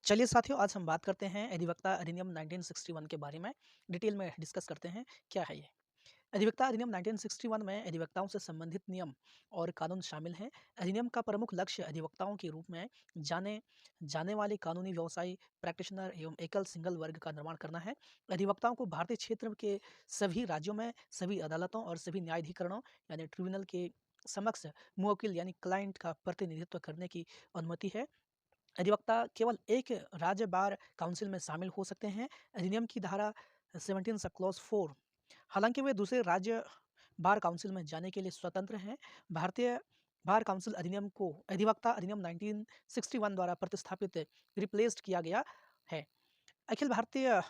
चलिए साथियों, आज हम बात करते हैं अधिवक्ता अधिनियम 1961 के बारे में। डिटेल में डिस्कस करते हैं, क्या है ये? अधिवक्ता अधिनियम 1961 में अधिवक्ताओं से संबंधित नियम और कानून शामिल हैं। अधिनियम का प्रमुख लक्ष्य अधिवक्ताओं के रूप में जाने जाने वाले कानूनी व्यवसायी, प्रैक्टिशनर एवं एकल सिंगल वर्ग का निर्माण करना है। अधिवक्ताओं को भारतीय क्षेत्र के सभी राज्यों में सभी अदालतों और सभी न्यायाधिकरणों यानी ट्रिब्यूनल के समक्ष मुवक्किल यानी क्लाइंट का प्रतिनिधित्व करने की अनुमति है। अधिवक्ता केवल एक राज्य बार काउंसिल में शामिल हो सकते हैं। अधिनियम की धारा 17 सब क्लॉज 4, हालांकि वे दूसरे राज्य बार काउंसिल में जाने के लिए स्वतंत्र हैं। भारतीय बार काउंसिल अधिनियम को अधिवक्ता अधिनियम 1961 द्वारा प्रतिस्थापित रिप्लेस्ड किया गया है। अखिल भारतीय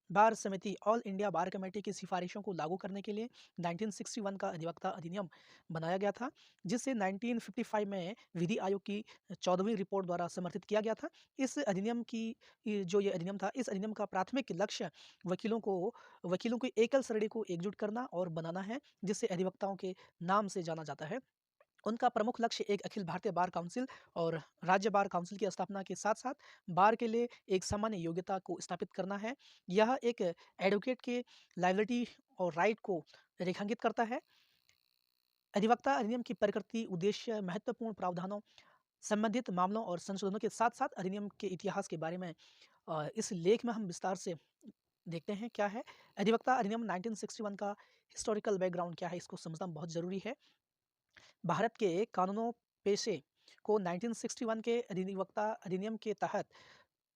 बार समिति ऑल इंडिया बार कमेटी की सिफारिशों को लागू करने के लिए 1961 का अधिवक्ता अधिनियम बनाया गया था, जिसे 1955 में विधि आयोग की 14वीं रिपोर्ट द्वारा समर्थित किया गया था। इस अधिनियम की जो ये अधिनियम था, इस अधिनियम का प्राथमिक लक्ष्य वकीलों की एकल श्रेणी को एकजुट करना और बनाना है, जिसे अधिवक्ताओं के नाम से जाना जाता है। उनका प्रमुख लक्ष्य एक अखिल भारतीय बार काउंसिल और राज्य बार काउंसिल की स्थापना के साथ-साथ बार के लिए एक सामान्य योग्यता को स्थापित करना है। यह एक एडवोकेट के लायबिलिटी और राइट को रेखांकित करता है। अधिवक्ता अधिनियम की प्रकृति, उद्देश्य, महत्वपूर्ण प्रावधानों, संबंधित मामलों और संशोधनों के साथ-साथ अधिनियम के इतिहास के बारे में इस लेख में हम विस्तार से देखते हैं क्या है। अधिवक्ता अधिनियम 1961 का हिस्टोरिकल बैकग्राउंड क्या है, इसको समझना बहुत ज़रूरी है। भारत के कानूनों पेशे को 1961 के अधिवक्ता अधिनियम के तहत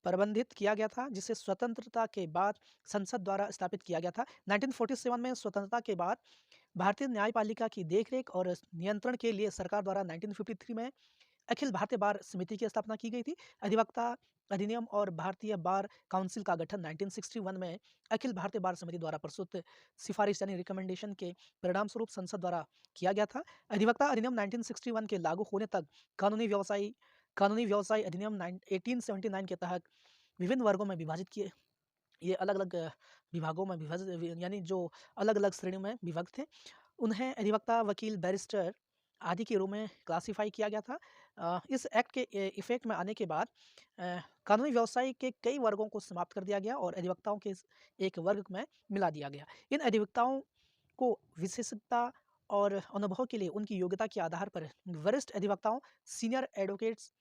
प्रबंधित किया गया था, जिसे स्वतंत्रता के बाद संसद द्वारा स्थापित किया गया था। 1947 में स्वतंत्रता के बाद भारतीय न्यायपालिका की देखरेख और नियंत्रण के लिए सरकार द्वारा 1953 में अखिल भारतीय बार समिति की स्थापना की गई थी। अधिवक्ता अधिनियम और भारतीय बार काउंसिल का गठन 1961 में अखिल भारतीय बार समिति द्वारा प्रस्तुत सिफारिश यानी रिकमेंडेशन के परिणाम स्वरूप संसद द्वारा किया गया था। अधिवक्ता अधिनियम 1961 के लागू होने तक कानूनी व्यवसाय अधिनियम 1879 के तहत विभिन्न वर्गों में विभाजित किए ये अलग-अलग विभागों में विभाजित यानी जो अलग-अलग श्रेणियों में विभक्त थे। उन्हें अधिवक्ता, वकील, बैरिस्टर आदि के रूप में क्लासिफ़ाई किया गया था। इस एक्ट के इफ़ेक्ट में आने के बाद कानूनी व्यवसाय के कई वर्गों को समाप्त कर दिया गया और अधिवक्ताओं के इस एक वर्ग में मिला दिया गया। इन अधिवक्ताओं को विशेषज्ञता और अनुभव के लिए उनकी योग्यता के आधार पर वरिष्ठ अधिवक्ताओं, सीनियर एडवोकेट्स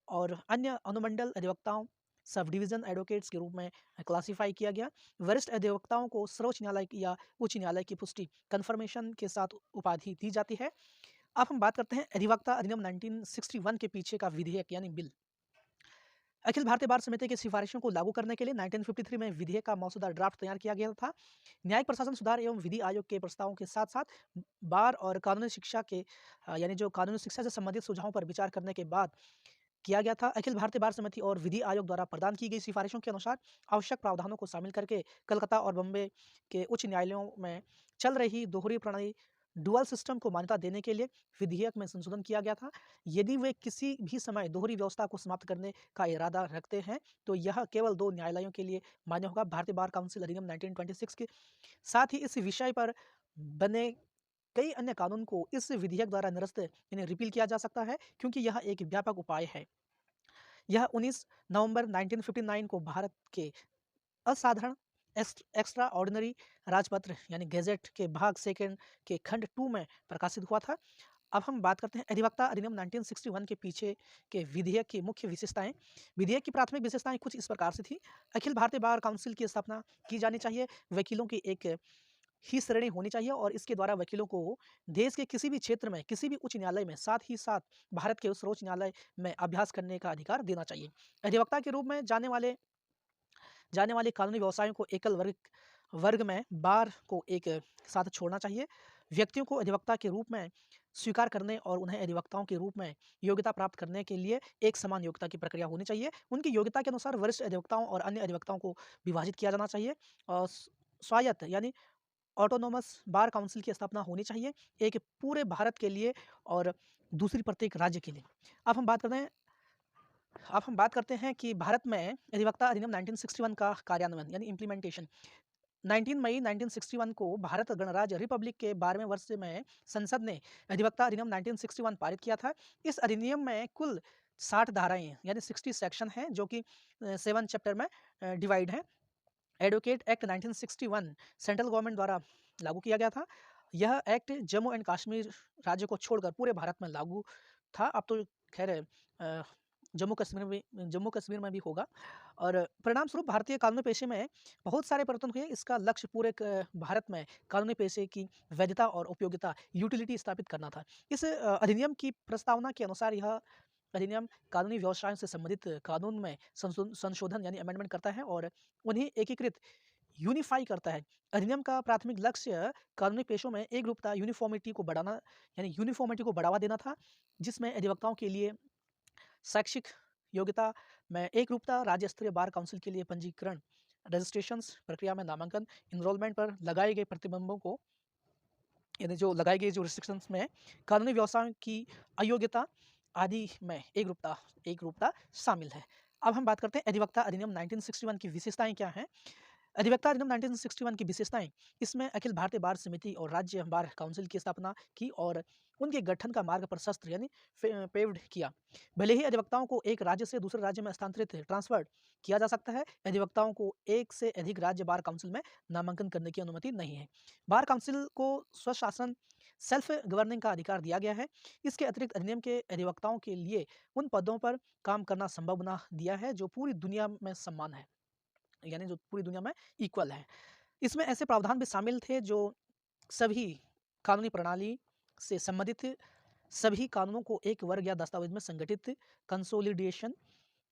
और अन्य अनुमंडल अधिवक्ताओं, सब डिवीज़न एडवोकेट्स के रूप में क्लासिफ़ाई किया गया। वरिष्ठ अधिवक्ताओं को सर्वोच्च न्यायालय या उच्च न्यायालय की पुष्टि कन्फर्मेशन के साथ उपाधि दी जाती है। अब हम बात करते हैं अधिवक्ता अधिनियम 1961 के पीछे का विधेयक यानी बिल। अखिल भारतीय बार समिति की सिफारिशों को लागू करने के लिए 1953 में विधेयक का मसौदा ड्राफ्ट तैयार किया गया था। न्यायिक प्रशासन सुधार एवं विधि आयोग के प्रस्तावों के साथ-साथ बार और कानूनी शिक्षा के यानी जो कानूनी शिक्षा से संबंधित सुझावों पर विचार करने के बाद किया गया था। अखिल भारतीय बार समिति और विधि आयोग द्वारा प्रदान की गई सिफारिशों के अनुसार आवश्यक प्रावधानों को शामिल करके कलकत्ता और बॉम्बे के उच्च न्यायालयों में चल रही दोहरी प्रणाली डुअल सिस्टम को मान्यता देने के लिए विधेयक में संशोधन किया गया था। यदि वे किसी भी समय दोहरी व्यवस्था को समाप्त करने का इरादा रखते हैं, तो यह केवल 2 न्यायालयों के लिए मान्य होगा। भारतीय बार काउंसिल अधिनियम 1926 के साथ ही इस विषय पर बने कई अन्य कानून को इस विधेयक द्वारा निरस्त यानी रिपील किया जा सकता है, क्योंकि यह एक व्यापक उपाय है। यह 19 नवंबर 1959 को भारत के असाधारण एक्स्ट्रा ऑर्डिनरी राजपत्र यानी गैजेट के भाग सेकंड के खंड 2 में प्रकाशित हुआ था। अब हम बात करते हैं अधिवक्ता अधिनियम 1961 के पीछे के विधेयक की मुख्य विशेषताएं। विधेयक की प्राथमिक विशेषताएं कुछ इस प्रकार से थी। अखिल भारतीय बार काउंसिल की स्थापना की जानी चाहिए। वकीलों की एक ही श्रेणी होनी चाहिए और इसके द्वारा वकीलों को देश के किसी भी क्षेत्र में, किसी भी उच्च न्यायालय में, साथ ही साथ भारत के उस सर्वोच्च न्यायालय में अभ्यास करने का अधिकार देना चाहिए। अधिवक्ता के रूप में जाने वाले कानूनी व्यवसायों को एकल वर्ग में बार को एक साथ छोड़ना चाहिए। व्यक्तियों को अधिवक्ता के रूप में स्वीकार करने और उन्हें अधिवक्ताओं के रूप में योग्यता प्राप्त करने के लिए एक समान योग्यता की प्रक्रिया होनी चाहिए। उनकी योग्यता के अनुसार वरिष्ठ अधिवक्ताओं और अन्य अधिवक्ताओं को विभाजित किया जाना चाहिए और स्वायत्त यानी ऑटोनोमस बार काउंसिल की स्थापना होनी चाहिए, एक पूरे भारत के लिए और दूसरी प्रत्येक राज्य के लिए। अब हम बात करते हैं कि भारत में अधिवक्ता अधिनियम 1961 का कार्यान्वयन यानी इम्प्लीमेंटेशन। 19 मई 1961 को भारत गणराज्य रिपब्लिक के 12वें वर्ष में संसद ने अधिवक्ता अधिनियम 1961 पारित किया था। इस अधिनियम में कुल 60 धाराएँ हैं, यानी 60 सेक्शन हैं जो कि 7 चैप्टर में डिवाइड हैं। एडवोकेट एक्ट 1961 सेंट्रल गवर्नमेंट द्वारा लागू किया गया था। यह एक्ट जम्मू एंड कश्मीर राज्य को छोड़कर पूरे भारत में लागू था। अब तो खैर जम्मू कश्मीर में भी होगा और परिणाम स्वरूप भारतीय कानूनी पेशे में बहुत सारे परिवर्तन हुए। इसका लक्ष्य पूरे भारत में कानूनी पेशे की वैधता और उपयोगिता यूटिलिटी स्थापित करना था। इस अधिनियम की प्रस्तावना के अनुसार यह अधिनियम कानूनी व्यवसायों से संबंधित कानून में संशोधन यानी अमेंडमेंट करता है और उन्हें एकीकृत यूनिफाई करता है। अधिनियम का प्राथमिक लक्ष्य कानूनी पेशों में एकरूपता यूनिफॉर्मिटी को बढ़ाना यानी यूनिफॉर्मिटी को बढ़ावा देना था, जिसमें अधिवक्ताओं के लिए शैक्षिक योग्यता में एकरूपता, राज्य स्तरीय बार काउंसिल के लिए पंजीकरण, रजिस्ट्रेशंस प्रक्रिया में नामांकन, इनरोलमेंट पर लगाए गए प्रतिबंधों को यानी जो लगाई गई जो रिस्ट्रिक्शंस में कानूनी व्यवसायों की अयोग्यता आदि में एकरूपता शामिल है। अब हम बात करते हैं अधिवक्ता अधिनियम 1961 की विशेषताएं क्या हैं। अधिवक्ता अधिनियम 1961 की विशेषताएं, इसमें अखिल भारतीय बार समिति और राज्य बार काउंसिल की स्थापना की और उनके गठन का मार्ग प्रशस्त यानी पेव्ड किया। भले ही अधिवक्ताओं को एक राज्य से दूसरे राज्य में स्थानांतरित ट्रांसफर किया जा सकता है, अधिवक्ताओं को एक से अधिक राज्य बार काउंसिल में नामांकन करने की अनुमति नहीं है। बार काउंसिल को स्वशासन सेल्फ गवर्निंग का अधिकार दिया गया है। इसके अतिरिक्त अधिनियम के अधिवक्ताओं के लिए उन पदों पर काम करना संभव बना दिया है जो पूरी दुनिया में समान है, यानी जो पूरी दुनिया में इक्वल है। इसमें ऐसे प्रावधान भी शामिल थे जो सभी कानूनी प्रणाली से संबंधित सभी कानूनों को एक वर्ग या दस्तावेज में संगठित कंसोलिडेशन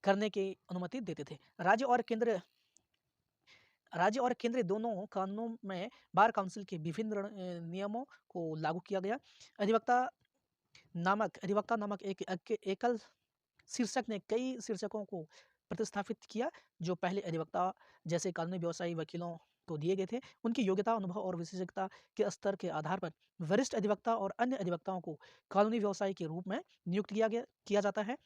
करने की अनुमति देते थे। राज्य और केंद्र दोनों कानूनों में बार काउंसिल के विभिन्न नियमों को लागू किया गया। अधिवक्ता नामक एक एकल शीर्षक ने कई शीर्षकों को प्रतिस्थापित किया जो पहले अधिवक्ता जैसे कानूनी व्यवसायी वकीलों को दिए गए थे। उनकी योग्यता, अनुभव और विशेषज्ञता के स्तर के आधार पर वरिष्ठ अधिवक्ता और अन्य अधिवक्ताओं को कानूनी व्यवसायी के रूप में नियुक्त किया जाता है।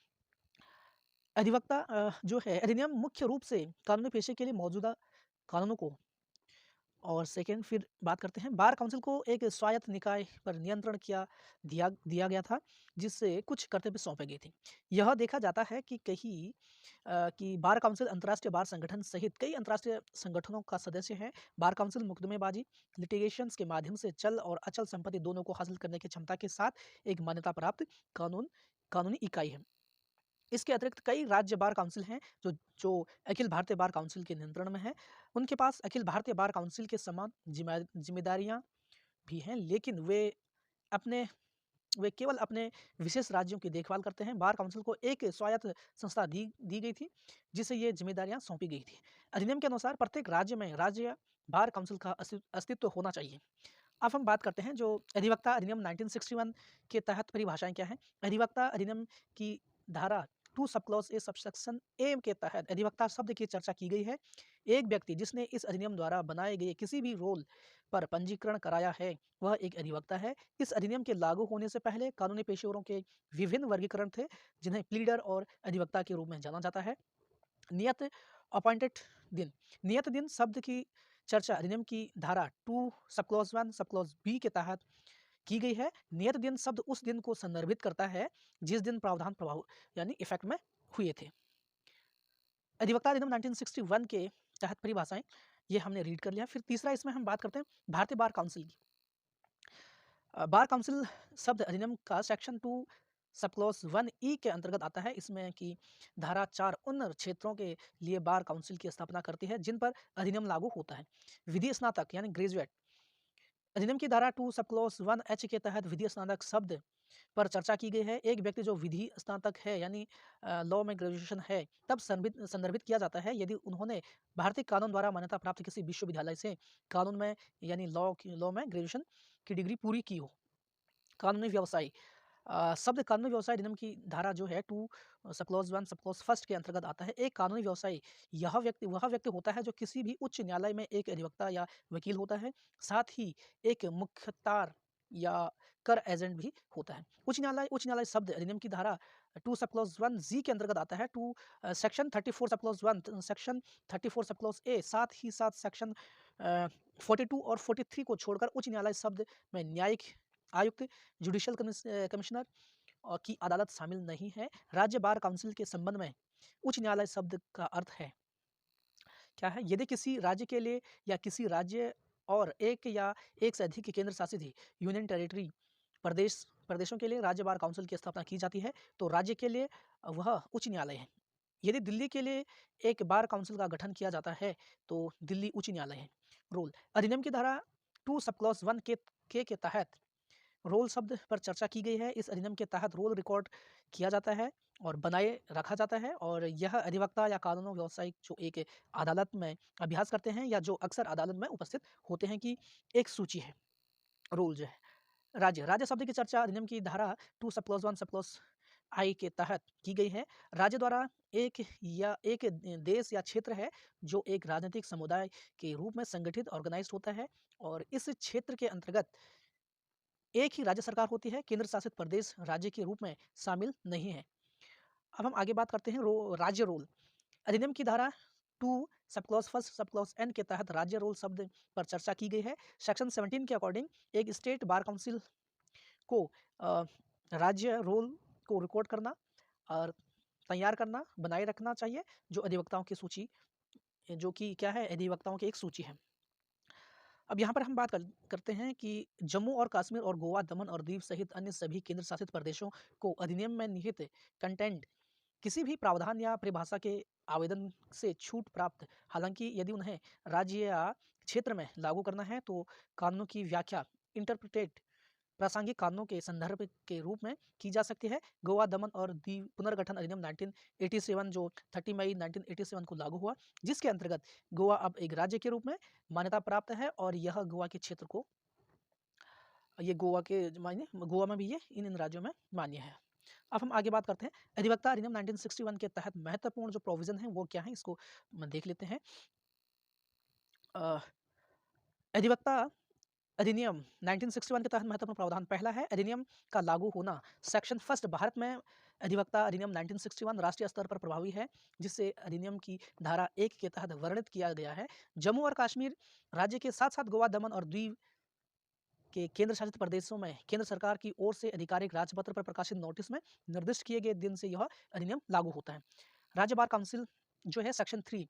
अधिवक्ता जो है अधिनियम मुख्य रूप से कानूनी पेशे के लिए मौजूदा कानूनों को और सेकेंड फिर बात करते हैं बार काउंसिल को एक स्वायत्त निकाय पर नियंत्रण दिया गया था, जिससे कुछ कर्तव्य सौंपे गए थे। यह देखा जाता है कि कि बार काउंसिल अंतर्राष्ट्रीय बार संगठन सहित कई अंतर्राष्ट्रीय संगठनों का सदस्य है। बार काउंसिल मुकदमेबाजी लिटिगेशंस के माध्यम से चल और अचल संपत्ति दोनों को हासिल करने की क्षमता के साथ एक मान्यता प्राप्त कानूनी इकाई है। इसके अतिरिक्त कई राज्य बार काउंसिल हैं जो अखिल भारतीय बार काउंसिल के नियंत्रण में है। उनके पास अखिल भारतीय बार काउंसिल के समान जिम्मेदारियां भी हैं, लेकिन वे केवल अपने विशेष राज्यों की देखभाल करते हैं। बार काउंसिल को एक स्वायत्त संस्था दी गई थी जिसे ये जिम्मेदारियां सौंपी गई थी। अधिनियम के अनुसार प्रत्येक राज्य में राज्य बार काउंसिल का अस्तित्व होना चाहिए। अब हम बात करते हैं जो अधिवक्ता अधिनियम 1961 के तहत परिभाषाएं क्या हैं। अधिवक्ता अधिनियम की धारा 2 सब क्लॉज ए सबसेक्शन ए के तहत अधिवक्ता शब्द की चर्चा की गई है। एक व्यक्ति जिसने इस अधिनियम द्वारा बनाए गए किसी भी रोल पर पंजीकरण कराया है वह एक अधिवक्ता है। इस अधिनियम के लागू होने से पहले कानूनी पेशेवरों के विभिन्न वर्गीकरण थे, जिन्हें प्लीडर और अधिवक्ता के रूप में जाना जाता है। नियत अपॉइंटेड दिन, नियत दिन शब्द की चर्चा अधिनियम की धारा 2 sub clause 1 sub clause B के तहत की गई है। नियत दिन शब्द उस दिन को संदर्भित करता है जिस दिन प्रावधान प्रभाव यानी इफेक्ट में हुए थे। अधिवक्ता अधिनियम 1961 के तहत परिभाषाएं ये हमने रीड कर लिया। फिर तीसरा इसमें हम बात करते हैं भारतीय बार काउंसिल की। बार काउंसिल शब्द अधिनियम का सेक्शन 2 सब क्लॉज 1 के अंतर्गत आता है। इसमें की धारा 4 उन क्षेत्रों के लिए बार काउंसिल की स्थापना करती है जिन पर अधिनियम लागू होता है। विधि स्नातक यानी ग्रेजुएट, अधिनियम की धारा 2 सब क्लॉज 1 के तहत विधि स्नातक शब्द पर चर्चा की गई है। एक व्यक्ति जो विधि स्नातक है यानी लॉ में ग्रेजुएशन है तब संदर्भित किया जाता है यदि उन्होंने भारतीय कानून द्वारा मान्यता प्राप्त किसी विश्वविद्यालय से कानून में यानी लॉ में ग्रेजुएशन की डिग्री पूरी की हो। कानूनी व्यवसाय शब्द कानूनी व्यवसाय अधिनियम की धारा जो है 2 सब क्लॉज 1 सब क्लॉज 1 के अंतर्गत आता है। एक कानूनी व्यवसायी वह व्यक्ति होता है जो किसी भी उच्च न्यायालय में एक अधिवक्ता या वकील होता है, साथ ही एक मुख्तार या कर एजेंट भी होता है। उच्च न्यायालय शब्द अधिनियम की धारा 2 सब क्लॉज 1 जी के अंतर्गत आता है। Section 34 sub clause 1 section 34 sub clause A साथ ही साथ सेक्शन 42 और 43 को छोड़कर उच्च न्यायालय शब्द में न्यायिक आयुक्त, जुडिशियल कमिश्नर की अदालत शामिल नहीं है। राज्य बार काउंसिल के संबंध में उच्च न्यायालय शब्द का अर्थ है क्या है? यदि किसी राज्य के लिए या किसी राज्य और एक या एक से अधिक केंद्र शासित यूनियन टेरिटरी प्रदेशों के लिए राज्य बार काउंसिल की स्थापना की जाती है, तो राज्य के लिए वह उच्च न्यायालय है। यदि दिल्ली के लिए एक बार काउंसिल का गठन किया जाता है, तो दिल्ली उच्च न्यायालय है। रोल अधिनियम की धारा 2 सब क्लॉज 1 के तहत रोल शब्द पर चर्चा की गई है। इस अधिनियम के तहत रोल रिकॉर्ड किया जाता है और बनाए रखा जाता है, और यह अधिवक्ता या कानून व्यवसायिक जो एक अदालत में अभ्यास करते हैं या जो अक्सर अदालत में उपस्थित होते हैं की एक सूची है। रोल जो है राज्य शब्द की चर्चा अधिनियम की धारा 2 सब क्लॉज 1 सब क्लॉज आई के तहत की गई है। राज्य द्वारा एक देश या क्षेत्र है जो एक राजनीतिक समुदाय के रूप में संगठित ऑर्गेनाइज्ड होता है, और इस क्षेत्र के अंतर्गत एक ही राज्य सरकार होती है। केंद्र शासित प्रदेश राज्य के रूप में शामिल नहीं है। अब हम आगे बात करते हैं राज्य रोल। अधिनियम की धारा 2 sub clause 1 sub clause N के तहत राज्य रोल शब्द पर चर्चा की गई है। सेक्शन 17 के अकॉर्डिंग एक स्टेट बार काउंसिल को राज्य रोल को रिकॉर्ड करना और तैयार करना, बनाए रखना चाहिए, जो अधिवक्ताओं की सूची, जो कि क्या है, अधिवक्ताओं की एक सूची है। अब यहाँ पर हम बात करते हैं कि जम्मू और कश्मीर और गोवा, दमन और दीव सहित अन्य सभी केंद्र शासित प्रदेशों को अधिनियम में निहित कंटेंट किसी भी प्रावधान या परिभाषा के आवेदन से छूट प्राप्त, हालांकि यदि उन्हें राज्य या क्षेत्र में लागू करना है तो कानूनों की व्याख्या इंटरप्रिटेट प्रासंगिक कानूनों के संदर्भ के रूप में की जा सकती है। गोवा, दमन और दीव पुनर्गठन अधिनियम 1987 जो 30 मई 1987 को लागू हुआ, जिसके अंतर्गत गोवा अब एक राज्य के रूप में मान्यता प्राप्त है, और यह गोवा के क्षेत्र को, ये गोवा के मायने गोवा में भी ये इन राज्यों में मान्य है। अब हम आगे बात करते हैं अधिवक्ता अधिनियम 1961 के तहत महत्वपूर्ण जो प्रोविजन है वो क्या है, इसको देख लेते हैं। अधिवक्ता अधिनियम 1961 के तहत महत्वपूर्ण प्रावधान, पहला है अधिनियम का लागू होना। सेक्शन फर्स्ट, भारत में अधिवक्ता अधिनियम 1961 राष्ट्रीय स्तर पर प्रभावी है, जिससे अधिनियम की धारा 1 के तहत वर्णित किया गया है। जम्मू और कश्मीर राज्य के साथ साथ गोवा, दमन और दीव के केंद्र शासित प्रदेशों में केंद्र सरकार की ओर से आधिकारिक राजपत्र पर प्रकाशित नोटिस में निर्दिष्ट किए गए दिन से यह अधिनियम लागू होता है। राज्य बार काउंसिल जो है सेक्शन 3,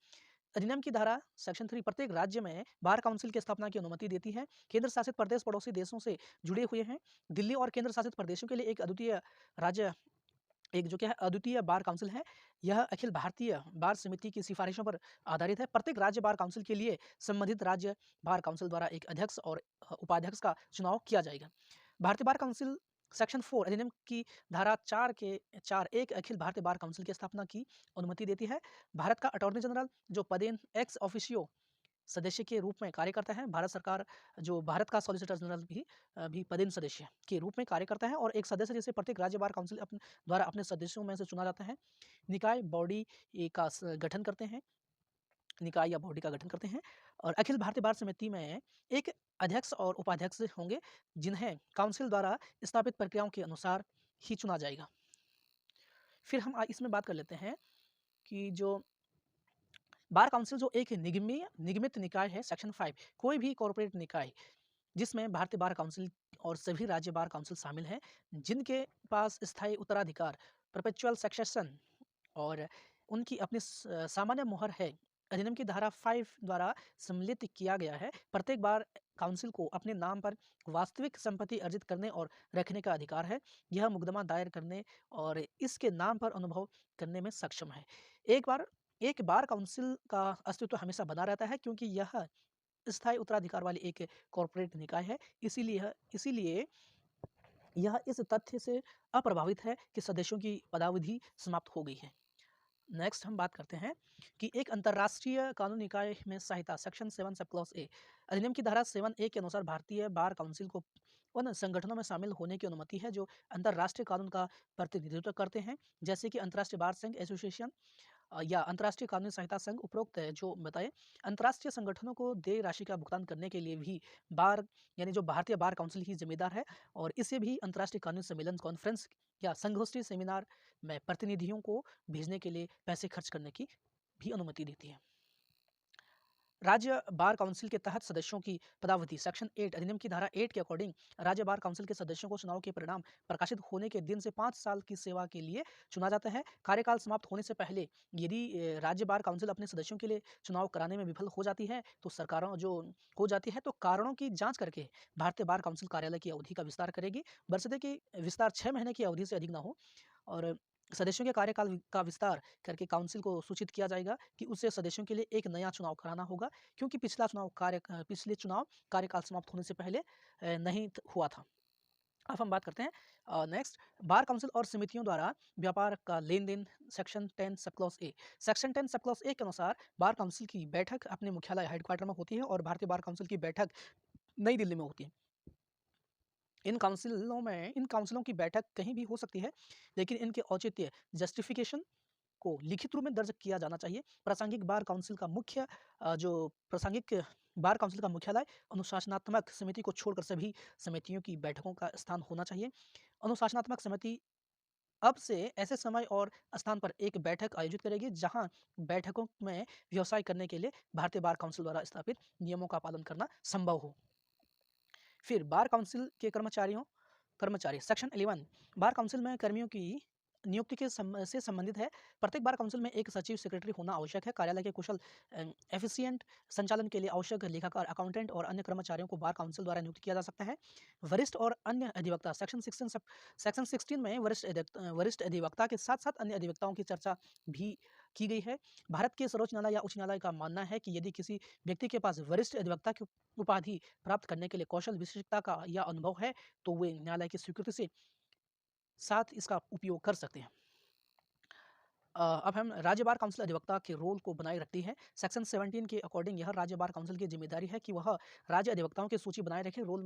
अधिनियम की धारा सेक्शन 3 प्रत्येक राज्य में बार काउंसिल की स्थापना की अनुमति देती है। केंद्र शासित प्रदेश पड़ोसी देशों से जुड़े हुए हैं। दिल्ली और केंद्र शासित प्रदेशों के लिए एक अद्वितीय राज्य, एक जो क्या है अद्वितीय बार काउंसिल है। यह अखिल भारतीय बार समिति की सिफारिशों पर आधारित है। प्रत्येक राज्य बार काउंसिल के लिए संबंधित राज्य बार काउंसिल द्वारा एक अध्यक्ष और उपाध्यक्ष का चुनाव किया जाएगा। भारतीय बार काउंसिल सेक्शन 4 अधिनियम की धारा 4 एक अखिल भारतीय बार काउंसिल की स्थापना की अनुमति देती है। भारत का अटॉर्नी जनरल जो पदेन एक्स ऑफिशियो सदस्य के रूप में कार्य करता है। भारत सरकार जो भारत का सॉलिसिटर जनरल भी पदेन सदस्य के रूप में कार्य करता है, और एक सदस्य जिसे प्रत्येक राज्य बार काउंसिल द्वारा अपने सदस्यों में से चुना जाता है। निकाय बॉडी का गठन करते हैं, निकाय या बॉडी का गठन करते हैं, और अखिल भारतीय बार समिति में एक अध्यक्ष और उपाध्यक्ष होंगे, जिन्हें काउंसिल द्वारा स्थापित प्रक्रियाओं के अनुसार ही चुना जाएगा। फिर हम इसमें बात कर लेते हैं कि जो बार काउंसिल जो एक निगमित निकाय है, सेक्शन 5, कोई भी कॉर्पोरेट निकाय जिसमें भारतीय बार काउंसिल और सभी राज्य बार काउंसिल शामिल हैं, जिनके पास स्थायी उत्तराधिकार परपेचुअल सक्सेशन और उनकी अपनी सामान्य मोहर है, अधिनियम की धारा 5 द्वारा सम्मिलित किया गया है। प्रत्येक बार काउंसिल को अपने नाम पर वास्तविक संपत्ति अर्जित करने और रखने का अधिकार है। यह मुकदमा दायर करने और इसके नाम पर अनुभव करने में सक्षम है। एक बार काउंसिल का अस्तित्व हमेशा बना रहता है, क्योंकि यह स्थायी उत्तराधिकार वाली एक कॉर्पोरेट निकाय है। इसीलिए यह इस तथ्य से अप्रभावित है कि सदस्यों की पदावधि समाप्त हो गई है। नेक्स्ट हम बात करते हैं कि एक अंतर्राष्ट्रीय कानून निकाय में सहायता, सेक्शन 7 सब क्लॉज ए, अधिनियम की धारा 7(a) के अनुसार भारतीय बार काउंसिल को उन संगठनों में शामिल होने की अनुमति है जो अंतर्राष्ट्रीय कानून का प्रतिनिधित्व करते हैं, जैसे कि अंतर्राष्ट्रीय बार संघ एसोसिएशन या अंतर्राष्ट्रीय कानूनी सहायता संघ। उपरोक्त है जो बताए, अंतर्राष्ट्रीय संगठनों को देय राशि का भुगतान करने के लिए भी बार यानी जो भारतीय बार काउंसिल ही जिम्मेदार है, और इसे भी अंतर्राष्ट्रीय कानूनी सम्मेलन, कॉन्फ्रेंस या संगोष्ठी सेमिनार में प्रतिनिधियों को भेजने के लिए पैसे खर्च करने की भी अनुमति देती है। राज्य बार काउंसिल के तहत सदस्यों की पदावधि सेक्शन 8 अधिनियम की धारा 8 के अकॉर्डिंग राज्य बार काउंसिल के सदस्यों को चुनाव के परिणाम प्रकाशित होने के दिन से 5 साल की सेवा के लिए चुना जाता है। कार्यकाल समाप्त होने से पहले यदि राज्य बार काउंसिल अपने सदस्यों के लिए चुनाव कराने में विफल हो जाती है तो सरकारों जो हो जाती है तो कारणों की जांच करके भारतीय बार काउंसिल कार्यालय की अवधि का विस्तार करेगी। बशर्ते कि विस्तार 6 महीने की अवधि से अधिक ना हो और सदस्यों के कार्यकाल का विस्तार करके काउंसिल को सूचित किया जाएगा कि उसे सदस्यों के लिए एक नया चुनाव कराना होगा क्योंकि पिछले चुनाव कार्यकाल समाप्त होने से पहले नहीं हुआ था। अब हम बात करते हैं नेक्स्ट बार काउंसिल और समितियों द्वारा व्यापार का लेन then section 10 sub clause A. Section 10 sub clause A के अनुसार बार काउंसिल की बैठक अपने मुख्यालय हेडक्वार्टर में होती है और भारतीय बार काउंसिल की बैठक नई दिल्ली में होती है। इन काउंसिलों की बैठक कहीं भी हो सकती है लेकिन इनके औचित्य जस्टिफिकेशन को लिखित रूप में दर्ज किया जाना चाहिए। प्रासंगिक बार काउंसिल का मुख्यालय अनुशासनात्मक समिति को छोड़कर सभी समितियों की बैठकों का स्थान होना चाहिए। अनुशासनात्मक समिति अब से ऐसे समय और स्थान पर एक बैठक आयोजित करेगी जहां बैठकों में व्यवसाय करने के लिए भारतीय बार काउंसिल द्वारा स्थापित नियमों का पालन करना संभव हो। फिर बार काउंसिल के कर्मचारी सेक्शन 11 बार काउंसिल में कर्मियों की नियुक्ति से संबंधित है। प्रत्येक बार काउंसिल में एक सचिव सेक्रेटरी होना आवश्यक है। कार्यालय के कुशल एफिशिएंट संचालन के लिए आवश्यक लेखाकार अकाउंटेंट और अन्य कर्मचारियों को बार काउंसिल द्वारा नियुक्त किया जा सकता है। वरिष्ठ और अन्य अधिवक्ता सेक्शन 16 में वरिष्ठ अधिवक्ता के साथ साथ अन्य अधिवक्ताओं की चर्चा भी की गई है। भारत के सर्वोच्च न्यायालय या उच्च न्यायालय का मानना है कि यदि किसी व्यक्ति के पास वरिष्ठ अधिवक्ता की उपाधि प्राप्त करने के लिए कौशल विशेषज्ञता का या अनुभव है तो वे न्यायालय की स्वीकृति से साथ इसका उपयोग कर सकते हैं। अब हम राज्य बार काउंसिल अधिवक्ता के रोल को बनाए रखती है। सेक्शन 17 के अकॉर्डिंग यह राज्य बार काउंसिल की जिम्मेदारी है कि वह राज्य अधिवक्ताओं की सूची बनाए रखे। रोल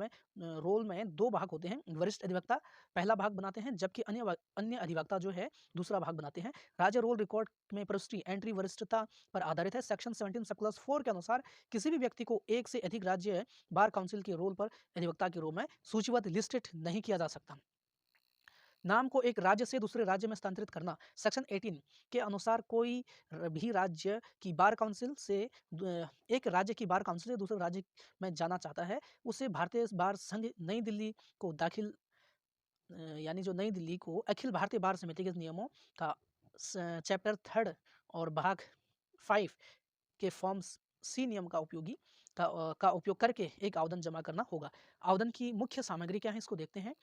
में 2 भाग होते हैं। वरिष्ठ अधिवक्ता पहला भाग बनाते हैं जबकि अन्य अधिवक्ता जो है दूसरा भाग बनाते हैं। राज्य रोल रिकॉर्ड में प्रविष्टि एंट्री वरिष्ठता पर आधारित है। सेक्शन 17 सब क्लॉज 4 के अनुसार किसी भी व्यक्ति को एक से अधिक राज्य बार काउंसिल के रोल पर अधिवक्ता के रूप में सूचीबद्ध लिस्टेड नहीं किया जा सकता। नाम को एक राज्य से दूसरे राज्य में स्थानांतरित करना सेक्शन 18 के अनुसार कोई भी राज्य की बार काउंसिल से एक राज्य की बार काउंसिल से दूसरे राज्य में जाना चाहता है उसे भारतीय बार संघ नई दिल्ली को यानी जो नई दिल्ली को अखिल भारतीय बार समिति के नियमों का चैप्टर 3 और भाग 5 के फॉर्म सी नियम का उपयोग करके एक आवेदन जमा करना होगा। आवेदन की मुख्य सामग्री क्या है इसको देखते हैं।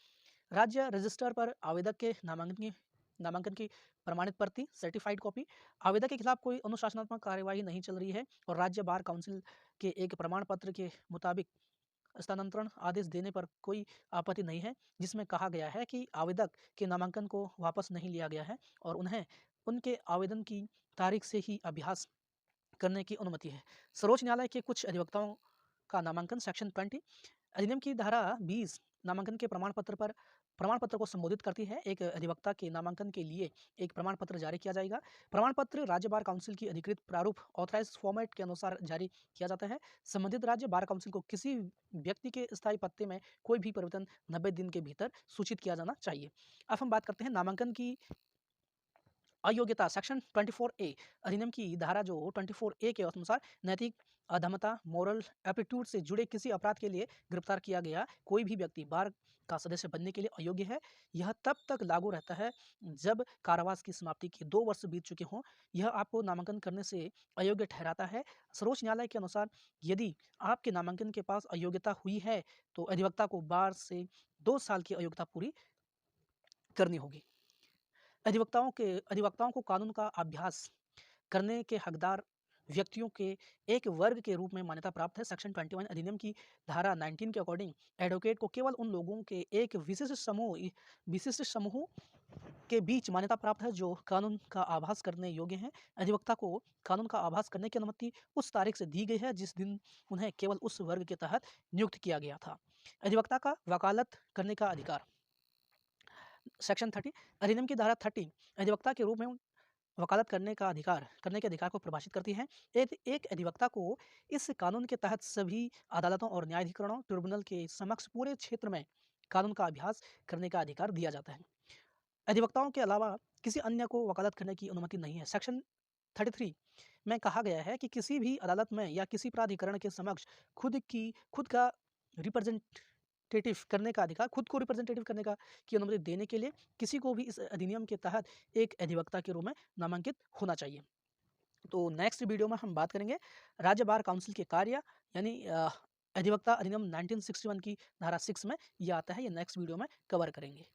राज्य रजिस्टर पर आवेदक के नामांकन की प्रमाणित प्रति सर्टिफाइड कॉपी। आवेदक के खिलाफ कोई अनुशासनात्मक कार्यवाही नहीं चल रही है और राज्य बार काउंसिल के एक प्रमाण पत्र के मुताबिक स्थानांतरण आदेश देने पर कोई आपत्ति नहीं है जिसमें कहा गया है कि आवेदक के नामांकन को वापस नहीं लिया गया है और उन्हें उनके आवेदन की तारीख से ही अभ्यास करने की अनुमति है। सर्वोच्च न्यायालय के कुछ अधिवक्ताओं का नामांकन सेक्शन 20 अधिनियम की धारा 20 नामांकन के प्रमाण पत्र को संबोधित करती है। एक अधिवक्ता के नामांकन के लिए एक प्रमाण पत्र जारी किया जाएगा। प्रमाण पत्र राज्य बार काउंसिल की अधिकृत प्रारूप ऑथराइज्ड फॉर्मेट के अनुसार जारी किया जाता है। संबंधित राज्य बार काउंसिल को किसी व्यक्ति के स्थायी पत्ते में कोई भी परिवर्तन 90 दिन के भीतर सूचित किया जाना चाहिए। अब हम बात करते हैं नामांकन की अयोग्यता सेक्शन 24A अधिनियम की धारा जो 24A के अनुसार नैतिक अधमता मोरल एप्टीट्यूड से जुड़े किसी अपराध के लिए गिरफ्तार किया गया कोई भी व्यक्ति बार का सदस्य बनने के लिए अयोग्य है। यह तब तक लागू रहता है जब कारावास की समाप्ति के 2 वर्ष बीत चुके हों। यह आपको नामांकन करने से अयोग्य ठहराता है। सर्वोच्च न्यायालय के अनुसार यदि आपके नामांकन के पास अयोग्यता हुई है तो अधिवक्ता को बार से 2 साल की अयोग्यता पूरी करनी होगी। अधिवक्ताओं को कानून का अभ्यास करने के हकदार व्यक्तियों के एक वर्ग के रूप में मान्यता प्राप्त है। सेक्शन 21 अधिनियम की धारा 19 के अकॉर्डिंग एडवोकेट को केवल उन लोगों के एक विशिष्ट समूह के बीच मान्यता प्राप्त है जो कानून का आभास करने योग्य हैं। अधिवक्ता को कानून का आभास करने की अनुमति उस तारीख से दी गई है जिस दिन उन्हें केवल उस वर्ग के तहत नियुक्त किया गया था। अधिवक्ता का वकालत करने का अधिकार सेक्शन 30 अधिनियम की धारा 30 अधिवक्ता के रूप में वकालत करने के अधिकार को परिभाषित करती है। एक अधिवक्ता को इस कानून के तहत सभी अदालतों और न्यायाधिकरणों ट्रिब्यूनल के समक्ष पूरे क्षेत्र में कानून का अभ्यास करने का अधिकार दिया जाता है। अधिवक्ताओं के अलावा किसी अन्य को वकालत करने की अनुमति नहीं है। सेक्शन 33 में कहा गया है कि किसी भी अदालत में या किसी प्राधिकरण के समक्ष खुद का रिप्रेजेंटेटिव करने का अधिकार, खुद को रिप्रेजेंटेटिव करने का की अनुमति देने के लिए किसी को भी इस अधिनियम के तहत एक अधिवक्ता के रूप में नामांकित होना चाहिए। तो नेक्स्ट वीडियो में हम बात करेंगे राज्य बार काउंसिल के कार्य, यानी अधिवक्ता अधिनियम 1961 की धारा 6 में ये आता है, ये नेक्स्ट वीडियो में कवर करेंगे।